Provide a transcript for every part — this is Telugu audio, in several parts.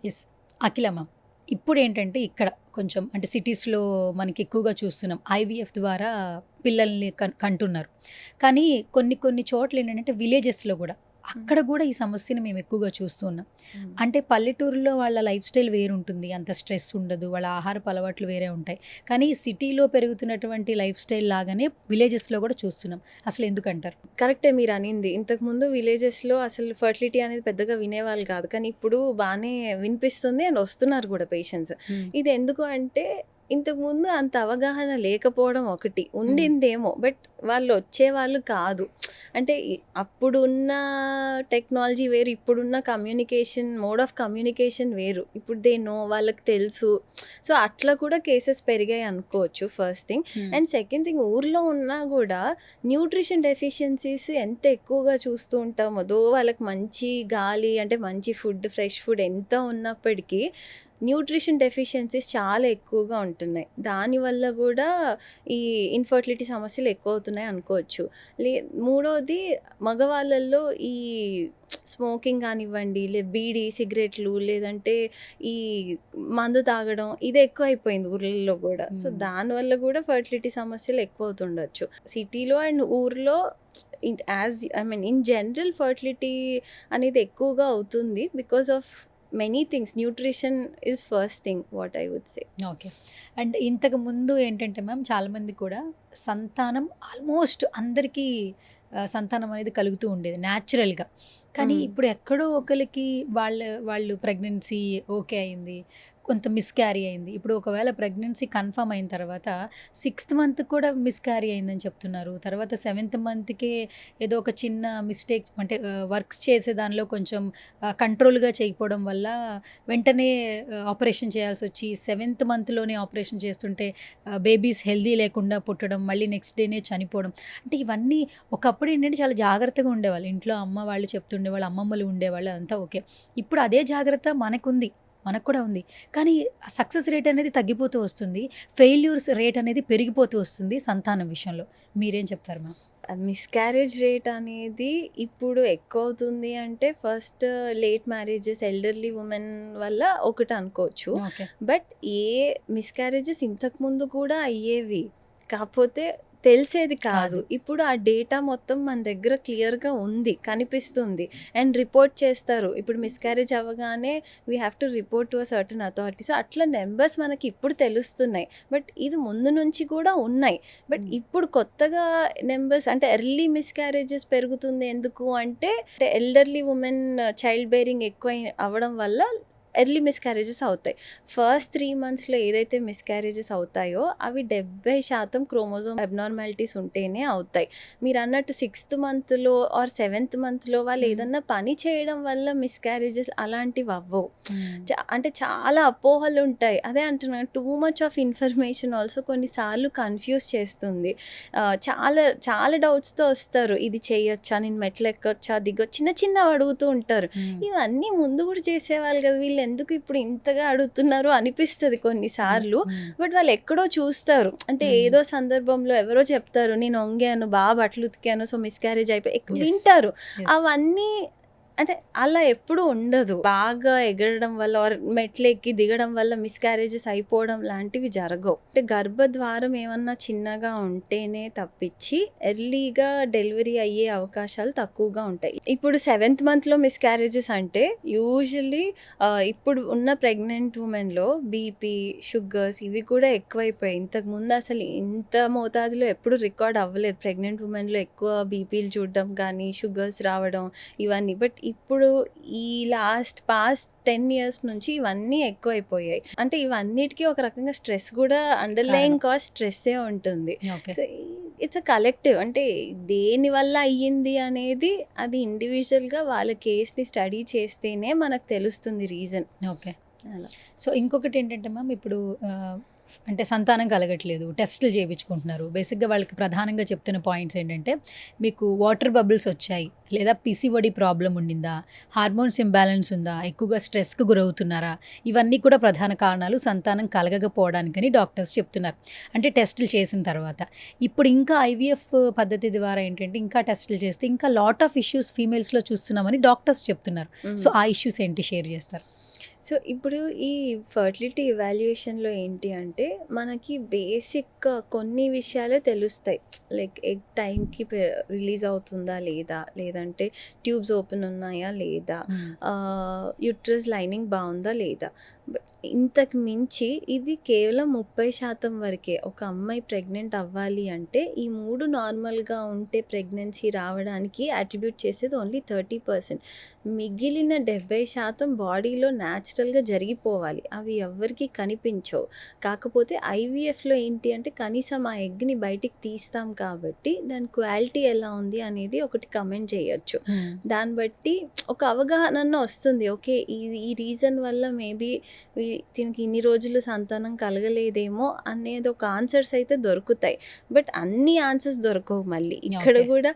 ఎస్. అఖిల మ్యామ్. ఇప్పుడేంటంటే ఇక్కడ కొంచెం అంటే సిటీస్‌లో మనకి ఎక్కువగా చూస్తున్నాం. ఐవీఎఫ్ ద్వారా పిల్లల్ని కంటున్నారు. కానీ కొన్ని కొన్ని చోట్లేంటంటే విలేజెస్‌లో గూడా అక్కడ గూడా ఈ సమస్యని మేము ఎక్కువగా చూస్తూ ఉన్నాం. అంటే పల్లెటూరులో వాళ్ళ లైఫ్ స్టైల్ వేరుంటుంది. అంత స్ట్రెస్ ఉండదు. వాళ్ళ ఆహారపు అలవాట్లు వేరే ఉంటాయి. కానీ సిటీలో పెరుగుతున్నటువంటి లైఫ్ స్టైల్ లాగానే విలేజెస్‌లో గూడా చూస్తున్నాం. అసలెందుకంటారు? కరెక్టే మీరనింది. ఇంతకుముందు విలేజెస్‌లో అసలు ఫెర్టిలిటీ అనేది పెద్దగా వినేవాళ్ళు కాదు. కానీ ఇప్పుడు బానే వినిపిస్తుంది అండ్ వస్తున్నారు కూడా పేషెంట్స్. ఇది ఎందుకు అంటే ఇంతకుముందు అంత అవగాహన లేకపోవడం ఒకటి. ఉండిందేమో బట్ వాళ్ళు వచ్చేవాళ్ళు కాదు. అంటే అప్పుడున్న టెక్నాలజీ వేరు, ఇప్పుడున్న కమ్యూనికేషన్ మోడ్ ఆఫ్ కమ్యూనికేషన్ వేరు. ఇప్పుడు దే నో, వాళ్ళకి తెలుసు. సో అట్లా కూడా కేసెస్ పెరిగాయి అనుకోవచ్చు first thing. And second thing, ఊర్లో ఉన్నా కూడా న్యూట్రిషన్ డెఫిషియన్సీస్ ఎంత ఎక్కువగా చూస్తూ ఉంటామో, దో వాళ్ళకి మంచి గాలి అంటే మంచి ఫుడ్, ఫ్రెష్ ఫుడ్ ఎంత ఉన్నప్పటికీ న్యూట్రిషన్ డెఫిషియన్సీస్ చాలా ఎక్కువగా ఉంటున్నాయి. దానివల్ల కూడా ఈ ఇన్ఫర్టిలిటీ సమస్యలు ఎక్కువ అవుతున్నాయి అనుకోవచ్చు. మూడోది, మగవాళ్ళల్లో ఈ స్మోకింగ్ కానివ్వండి, బీడీ, సిగరెట్లు, లేదంటే ఈ మందు తాగడం ఇది ఎక్కువ అయిపోయింది ఊర్లలో కూడా. సో దానివల్ల కూడా ఫర్టిలిటీ సమస్యలు ఎక్కువ అవుతుండొచ్చు. సిటీలో అండ్ ఊర్లో ఇన్ జనరల్ ఫర్టిలిటీ అనేది ఎక్కువగా అవుతుంది because of many things. Nutrition is first thing what I would say. Okay. And ఇంతకు ముందు ఏంటంటే మ్యామ్ చాలామంది కూడా సంతానం ఆల్మోస్ట్ అందరికీ సంతానం అనేది కలుగుతూ ఉండేది న్యాచురల్‌గా. కానీ ఇప్పుడు ఎక్కడో ఒకళ్ళకి వాళ్ళు ప్రెగ్నెన్సీ ఓకే అయింది. కొంత మిస్‌క్యారీ అయింది. ఇప్పుడు ఒకవేళ ప్రెగ్నెన్సీ కన్ఫర్మ్ అయిన తర్వాత 6థ్ మంత్‌కి కూడా మిస్‌క్యారీ అయిందని చెప్తున్నారు. తర్వాత 7థ్ మంత్‌కే ఏదో ఒక చిన్న మిస్టేక్ అంటే వర్క్స్ చేసే దానిలో కొంచెం కంట్రోల్‌గా చేయకపోవడం వల్ల వెంటనే ఆపరేషన్ చేయాల్సొచ్చి 7థ్ మంత్‌లోనే ఆపరేషన్ చేస్తుంటే బేబీస్ హెల్తీ లేకుండా పుట్టడం, మళ్ళీ నెక్స్ట్ డేనే చనిపోవడం. అంటే ఇవన్నీ ఒకప్పుడు ఏంటంటే చాలా జాగ్రత్తగా ఉండేవాళ్ళు. ఇంట్లో అమ్మ వాళ్ళు చెప్తుండేవాళ్ళు, అమ్మమ్మలు ఉండేవాళ్ళు, అదంతా ఓకే. ఇప్పుడు అదే జాగ్రత్త మనకు కూడా ఉంది. కానీ సక్సెస్ రేట్ అనేది తగ్గిపోతూ వస్తుంది. ఫెయిల్యూర్స్ రేట్ అనేది పెరిగిపోతూ వస్తుంది సంతానం విషయంలో. మీరేం చెప్తారు మ్యామ్? మిస్‌క్యారేజ్ రేట్ అనేది ఇప్పుడు ఎక్కువ అవుతుంది అంటే first late marriages, elderly women వల్ల ఒకటి అనుకోవచ్చు. ఓకే. బట్ మిస్‌క్యారేజెస్ ఇంతకుముందు కూడా అయ్యేవి. కాకపోతే తెలిసేది కాదు. ఇప్పుడు ఆ డేటా మొత్తం మన దగ్గర క్లియర్‌గా ఉంది, కనిపిస్తుంది అండ్ రిపోర్ట్ చేస్తారు. ఇప్పుడు మిస్‌క్యారేజ్ అవ్వగానే we have to report to a certain authority. So అట్లా నెంబర్స్ మనకి ఇప్పుడు తెలుస్తున్నాయి. బట్ ఇది ముందు నుంచి కూడా ఉన్నాయి. బట్ ఇప్పుడు కొత్తగా నెంబర్స్ అంటే ఎర్లీ మిస్‌క్యారేజెస్ పెరుగుతుంది ఎందుకు అంటే ఎల్డర్లీ ఉమెన్ చైల్డ్ బేరింగ్ ఎక్కువ అవ్వడం వల్ల ఎర్లీ మిస్‌క్యారేజెస్ అవుతాయి. ఫస్ట్ 3 మంత్స్‌లో ఏదైతే మిస్‌క్యారేజెస్ అవుతాయో అవి 70% క్రోమోజోమ్ అబ్నార్మాలిటీస్ ఉంటేనే అవుతాయి. మీరన్నట్టు 6థ్ మంత్‌లో ఆర్ 7థ్ మంత్‌లో వాళ్ళు ఏదన్నా పని చేయడం వల్ల మిస్‌క్యారేజెస్ అలాంటివి అవ్వవు. అంటే చాలా అపోహలు ఉంటాయి. అదే అంటున్నాను, too much of information also కొన్నిసార్లు కన్‌ఫ్యూజ్ చేస్తుంది. చాలా చాలా డౌట్స్‌తో వస్తారు. ఇది చేయొచ్చా? నేను మెట్లు ఎక్కొచ్చా? చిన్న చిన్నవి అడుగుతూ ఉంటారు. ఇవన్నీ ముందు కూడా చేసేవాళ్ళు కదా, వీళ్ళు ఎందుకు ఇప్పుడు ఇంతగా అడుగుతున్నారు అనిపిస్తుంది కొన్నిసార్లు. బట్ వాళ్ళు ఎక్కడో చూస్తారు. అంటే ఏదో సందర్భంలో ఎవరో చెప్తారు, నేను వంగాను, బాగా బట్టలు ఉతికాను, సో మిస్‌క్యారేజ్ అయిపోయి వింటారు. అవన్నీ అంటే అలా ఎప్పుడు ఉండదు. బాగా ఎగరడం వల్ల ఆర్ మెట్లు ఎక్కి దిగడం వల్ల మిస్‌క్యారేజెస్ అయిపోవడం లాంటివి జరగవు. అంటే గర్భద్వారం ఏమన్నా చిన్నగా ఉంటేనే తప్పించి ఎర్లీగా డెలివరీ అయ్యే అవకాశాలు తక్కువగా ఉంటాయి. ఇప్పుడు 7థ్ మంత్‌లో మిస్‌క్యారేజెస్ అంటే యూజువల్లీ ఇప్పుడు ఉన్న ప్రెగ్నెంట్ ఉమెన్‌లో బీపీ, షుగర్స్ ఇవి కూడా ఎక్కువైపోయాయి. ఇంతకుముందు అసలు ఇంత మోతాదులో ఎప్పుడు రికార్డ్ అవ్వలేదు. ప్రెగ్నెంట్ ఉమెన్‌లో ఎక్కువ బీపీలు చూడడం కానీ, షుగర్స్ రావడం ఇవన్నీ. బట్ ఇప్పుడు ఈ పాస్ట్ 10 ఇయర్స్ నుంచి ఇవన్నీ ఎక్కువైపోయాయి. అంటే ఇవన్నిటికీ ఒక రకంగా స్ట్రెస్ కూడా అండర్లయింగ్ కాజ్ స్ట్రెస్సే ఉంటుంది. So it's a collective. అంటే దేని వల్ల అయ్యింది అనేది అది ఇండివిజువల్‌గా వాళ్ళ కేస్‌ని స్టడీ చేస్తేనే మనకు తెలుస్తుంది రీజన్. ఓకే. అలా. సో ఇంకొకటి ఏంటంటే మ్యామ్ ఇప్పుడు అంటే సంతానం కలగట్లేదు, టెస్టులు చేయించుకుంటున్నారు. బేసిక్‌గా వాళ్ళకి ప్రధానంగా చెప్తున్న పాయింట్స్ ఏంటంటే మీకు వాటర్ బబుల్స్ వచ్చాయి, లేదా పీసీఓడి ప్రాబ్లమ్ ఉండిందా, హార్మోన్స్ ఇంబ్యాలెన్స్ ఉందా, ఎక్కువగా స్ట్రెస్‌కి గురవుతున్నారా, ఇవన్నీ కూడా ప్రధాన కారణాలు సంతానం కలగకపోవడానికని డాక్టర్స్ చెప్తున్నారు. అంటే టెస్టులు చేసిన తర్వాత ఇప్పుడు ఇంకా ఐవీఎఫ్ పద్ధతి ద్వారా ఏంటంటే ఇంకా టెస్టులు చేస్తే ఇంకా లాట్ ఆఫ్ ఇష్యూస్ ఫీమేల్స్లో చూస్తున్నామని డాక్టర్స్ చెప్తున్నారు. సో ఆ ఇష్యూస్ ఏంటి షేర్ చేస్తారు? సో ఇప్పుడు ఈ ఫర్టిలిటీ ఇవాల్యుయేషన్‌లో ఏంటి అంటే, మనకి బేసిక్ కొన్ని విషయాలే తెలుస్తాయి. లైక్ ఎగ్ టైంకి రిలీజ్ అవుతుందా లేదా? లేదంటే ట్యూబ్స్ ఓపెన్ ఉన్నాయా లేదా? యూట్రస్ లైనింగ్ బావుందా లేదా? బట్ ఇంతకు మించి ఇది కేవలం 30% వరకే. ఒక అమ్మాయి ప్రెగ్నెంట్ అవ్వాలి అంటే, ఈ 3 నార్మల్‌గా ఉంటే ప్రెగ్నెన్సీ రావడానికి అట్రిబ్యూట్ చేసేది ఓన్లీ 30%. మిగిలిన 70% బాడీలో న్యాచురల్‌గా జరిగిపోవాలి. అవి ఎవ్వరికీ కనిపించవు. కాకపోతే ఐవీఎఫ్‌లో ఏంటి అంటే కనీసం ఆ ఎగ్‌ని బయటికి తీస్తాం కాబట్టి దాని క్వాలిటీ ఎలా ఉంది అనేది ఒకటి కమెంట్ చేయొచ్చు. దాన్ని బట్టి ఒక అవగాహన వస్తుంది. ఓకే. ఈ రీజన్ వల్ల మేబీ దీనికి ఇన్ని రోజులు సంతానం కలగలేదేమో అనేది ఒక ఆన్సర్స్ అయితే దొరుకుతాయి. బట్ అన్ని ఆన్సర్స్ దొరకవు మళ్ళీ. ఇక్కడ ఓకే. కూడా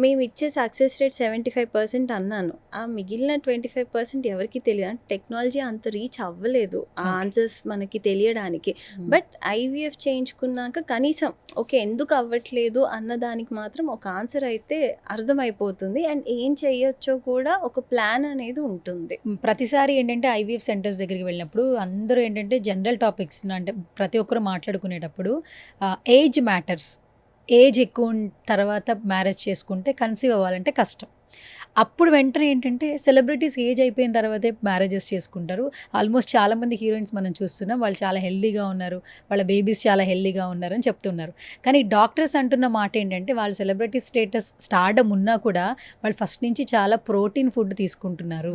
మేమిచ్చే సక్సెస్ రేట్ 75% అన్నాను. ఆ మిగిలిన 25% ఎవరికీ తెలీదు. అంటే టెక్నాలజీ అంత రీచ్ అవ్వలేదు ఆ ఓకే. ఆన్సర్స్ మనకి తెలియడానికి. బట్ ఐవీఎఫ్ చేయించుకున్నాక కనీసం ఓకే. ఎందుకు అవ్వట్లేదు అన్నదానికి మాత్రం ఒక ఆన్సర్ అయితే అర్థమైపోతుంది. అండ్ ఏం చేయొచ్చో కూడా ఒక ప్లాన్ అనేది ఉంటుంది. ప్రతిసారి ఏంటంటే ఐవీఎఫ్ సెంటర్స్ దగ్గరికి వెళ్ళినప్పుడు అందరూ ఏంటంటే జనరల్ టాపిక్స్ అంటే ప్రతి ఒక్కరు మాట్లాడుకునేటప్పుడు ఏజ్ మ్యాటర్స్. ఏజ్ ఎక్కువ తర్వాత మ్యారేజ్ చేసుకుంటే కన్సీవ్ అవ్వాలంటే కష్టం. అప్పుడు వెంటనే ఏంటంటే సెలబ్రిటీస్ ఏజ్ అయిపోయిన తర్వాతే మ్యారేజెస్ చేసుకుంటారు. ఆల్మోస్ట్ చాలామంది హీరోయిన్స్ మనం చూస్తున్నాం. వాళ్ళు చాలా హెల్తీగా ఉన్నారు. వాళ్ళ బేబీస్ చాలా హెల్తీగా ఉన్నారని చెప్తున్నారు. కానీ డాక్టర్స్ అంటున్న మాట ఏంటంటే వాళ్ళు సెలబ్రిటీ స్టేటస్ స్టార్డమ్ ఉన్నా కూడా వాళ్ళు ఫస్ట్ నుంచి చాలా ప్రోటీన్ ఫుడ్ తీసుకుంటున్నారు.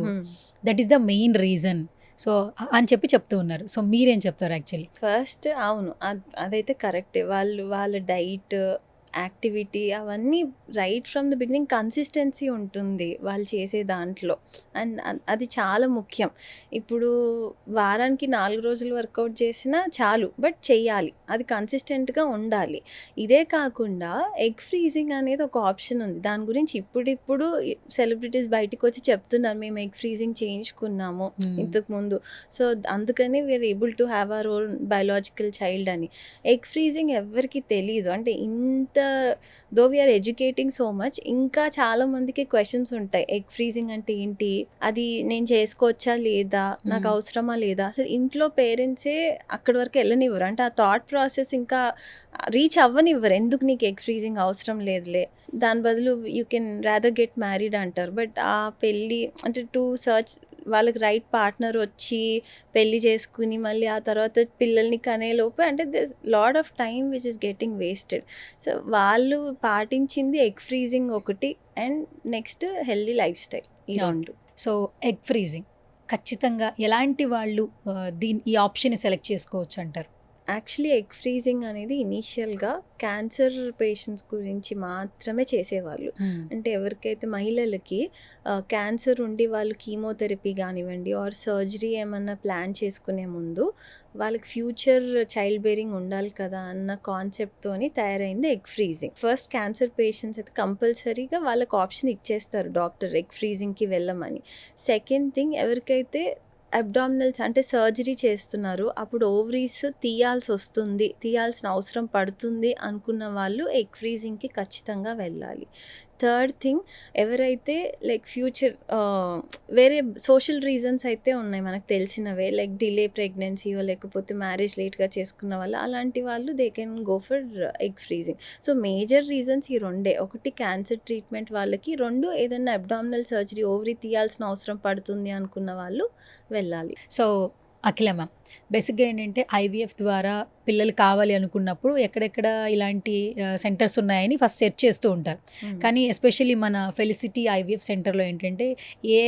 That is the main reason. So అని చెప్తూ ఉన్నారు. సో మీరేం చెప్తారు యాక్చువల్లీ? ఫస్ట్ అవును. అదైతే కరెక్టే. వాళ్ళ డైట్, యాక్టివిటీ అవన్నీ right from the beginning consistency ఉంటుంది వాళ్ళు చేసే దాంట్లో. అండ్ అది చాలా ముఖ్యం. ఇప్పుడు వారానికి 4 రోజులు వర్కౌట్ చేసినా చాలు. బట్ చెయ్యాలి. అది కన్సిస్టెంట్‌గా ఉండాలి. ఇదే కాకుండా ఎగ్ ఫ్రీజింగ్ అనేది ఒక ఆప్షన్ ఉంది. దాని గురించి ఇప్పుడిప్పుడు సెలబ్రిటీస్ బయటికొచ్చి చెప్తున్నారు. మేము ఎగ్ ఫ్రీజింగ్ చేయించుకున్నాము ఇంతకుముందు. సో అందుకని we are able to have our own biological child అని. ఎగ్ ఫ్రీజింగ్ ఎవ్వరికీ తెలీదు. అంటే ఇంత though we are educating so much ఇంకా చాలా మందికి క్వెషన్స్ ఉంటాయి. ఎగ్ ఫ్రీజింగ్ అంటే ఏంటి? అది నేను చేసుకోవచ్చా లేదా? నాకు అవసరమా లేదా? అసలు ఇంట్లో పేరెంట్సే అక్కడి వరకు వెళ్ళనివ్వరు. అంటే ఆ థాట్ ప్రాసెస్ ఇంకా రీచ్ అవ్వనివ్వరు. ఎందుకు నీకు ఎగ్ ఫ్రీజింగ్ అవసరం లేదులే. దాని బదులు you can rather get married అంటారు. బట్ ఆ పెళ్ళి అంటే టు సర్చ్ వాళ్ళకి రైట్ పార్ట్నర్ వచ్చి పెళ్లి చేసుకుని మళ్ళీ ఆ తర్వాత పిల్లల్ని కనేలోపు అంటే this lot of time which is getting wasted. So వాళ్ళు పాటించింది ఎగ్ ఫ్రీజింగ్ ఒకటి and next healthy life style ఈ రెండు. సో ఎగ్ ఫ్రీజింగ్ ఖచ్చితంగా ఎలాంటి వాళ్ళు ఈ ఆప్షన్ సెలెక్ట్ చేసుకోవచ్చు అంటారు? యాక్చువల్లీ ఎగ్ ఫ్రీజింగ్ అనేది ఇనీషియల్‌గా క్యాన్సర్ పేషెంట్స్ గురించి మాత్రమే చేసేవాళ్ళు. అంటే ఎవరికైతే మహిళలకి క్యాన్సర్ ఉండి వాళ్ళు కీమోథెరపీ గానివ్వండి ఆర్ సర్జరీ ఏమన్నా ప్లాన్ చేసుకునే ముందు వాళ్ళకి ఫ్యూచర్ చైల్డ్ బేరింగ్ ఉండాలి కదా అన్న కాన్సెప్ట్‌తోని తయారైంది egg freezing. First cancer patients అయితే కంపల్సరీగా వాళ్ళకి ఆప్షన్ ఇచ్చేస్తారు డాక్టర్ ఎగ్ ఫ్రీజింగ్‌కి వెళ్ళమని. సెకండ్ థింగ్ ఎవరికైతే అబ్డామినల్స్ అంటే సర్జరీ చేస్తున్నారు. అప్పుడు ఓవరీస్ తీయాల్సిన అవసరం పడుతుంది అనుకున్న వాళ్ళు ఎగ్ ఫ్రీజింగ్‌కి ఖచ్చితంగా వెళ్ళాలి. థర్డ్ థింగ్ ఎవరైతే లైక్ ఫ్యూచర్ వేరే సోషల్ రీజన్స్ అయితే ఉన్నాయి మనకు తెలిసినవే. లైక్ డిలే ప్రెగ్నెన్సీయో లేకపోతే మ్యారేజ్ లేట్‌గా చేసుకున్న వాళ్ళు అలాంటి వాళ్ళు they can go for egg freezing. So major reasons ఈ రెండే. ఒకటి క్యాన్సర్ ట్రీట్మెంట్ వాళ్ళకి, 2 ఏదైనా అబ్డామినల్ సర్జరీ ఓవరీ తీయాల్సిన అవసరం పడుతుంది అనుకున్న వాళ్ళు వెళ్ళాలి. సో అఖిల మ్యామ్, బేసిక్గా ఏంటంటే ఐవీఎఫ్ ద్వారా పిల్లలు కావాలి అనుకున్నప్పుడు ఎక్కడెక్కడ ఇలాంటి సెంటర్స్ ఉన్నాయని ఫస్ట్ సెర్చ్ చేస్తూ ఉంటారు. కానీ ఎస్పెషల్లీ మన ఫెలిసిటీ ఐవీఎఫ్ సెంటర్లో ఏంటంటే ఏ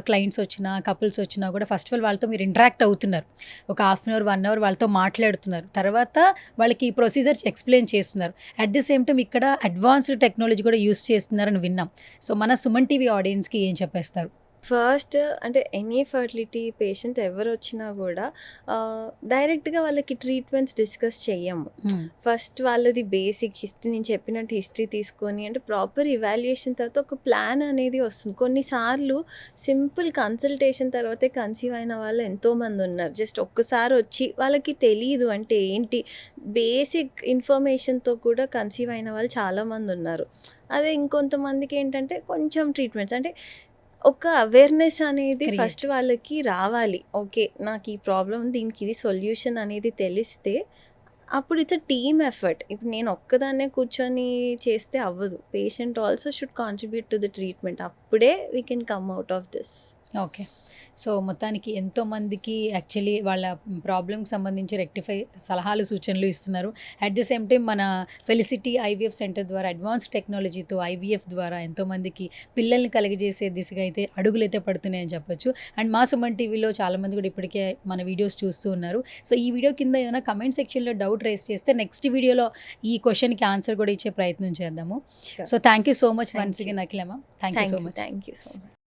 క్లయింట్స్ వచ్చినా కపుల్స్ వచ్చినా కూడా ఫస్ట్ ఆఫ్ ఆల్ వాళ్ళతో మీరు ఇంటరాక్ట్ అవుతున్నారు. ఒక హాఫ్ అన్ అవర్ 1 అవర్ వాళ్ళతో మాట్లాడుతున్నారు. తర్వాత వాళ్ళకి ఈ ప్రొసీజర్ ఎక్స్ప్లెయిన్ చేస్తున్నారు. అట్ ది సేమ్ టైం ఇక్కడ అడ్వాన్స్డ్ టెక్నాలజీ కూడా యూస్ చేస్తున్నారని విన్నాం. సో మన సుమన్ టీవీ ఆడియన్స్కి ఏం చెప్పేస్తారు? ఫస్ట్ అంటే ఎనీ ఫర్టిలిటీ పేషెంట్ ఎవరొచ్చినా కూడా డైరెక్ట్‌గా వాళ్ళకి ట్రీట్మెంట్స్ డిస్కస్ చెయ్యము. ఫస్ట్ వాళ్ళది బేసిక్ హిస్టరీ నేను చెప్పినట్టు హిస్టరీ తీసుకొని అంటే ప్రాపర్ ఇవాల్యుయేషన్ తర్వాత ఒక ప్లాన్ అనేది వస్తుంది. కొన్నిసార్లు సింపుల్ కన్సల్టేషన్ తర్వాతే కన్సీవ్ అయిన వాళ్ళు ఎంతోమంది ఉన్నారు. జస్ట్ ఒక్కసారి వచ్చి వాళ్ళకి తెలీదు అంటే ఏంటి బేసిక్ ఇన్ఫర్మేషన్‌తో కూడా కన్సీవ్ అయిన వాళ్ళు చాలామంది ఉన్నారు. అదే ఇంకొంతమందికి ఏంటంటే కొంచెం ట్రీట్మెంట్స్ అంటే ఒక అవేర్‌నెస్ అనేది Create ఫస్ట్ చేసి. వాళ్ళకి రావాలి. ఓకే. నాకు ఈ ప్రాబ్లమ్ దీనికి ఇది సొల్యూషన్ అనేది తెలిస్తే అప్పుడు ఇట్స్ ఎ టీమ్ ఎఫర్ట్. ఇప్పుడు నేను ఒక్కదాన్నే కూర్చొని చేస్తే అవ్వదు. Patient also should contribute to the treatment. అప్పుడే we can come out of this. Okay. So, మొత్తానికి ఎంతోమందికి యాక్చువల్లీ వాళ్ళ ప్రాబ్లమ్‌కి సంబంధించి రెక్టిఫై సలహాలు, సూచనలు ఇస్తున్నారు. అట్ ది సేమ్ టైమ్ మన ఫెలిసిటీ ఐవీఎఫ్ సెంటర్ ద్వారా అడ్వాన్స్డ్ టెక్నాలజీతో ఐవీఎఫ్ ద్వారా ఎంతోమందికి పిల్లల్ని కలుగజేసే దిశగా అయితే అడుగులైతే పడుతున్నాయని చెప్పొచ్చు. అండ్ మా సుమన్ టీవీలో చాలామంది కూడా ఇప్పటికే మన వీడియోస్ చూస్తూ ఉన్నారు. సో, ఈ వీడియో కింద ఏదైనా కమెంట్ సెక్షన్‌లో డౌట్ రైజ్ చేస్తే నెక్స్ట్ వీడియోలో ఈ క్వెషన్‌కి ఆన్సర్ కూడా ఇచ్చే ప్రయత్నం చేద్దాము. Sure. So, thank you so much Thank once you. Again Akhila ma'am. Thank you so much. Thank you so much.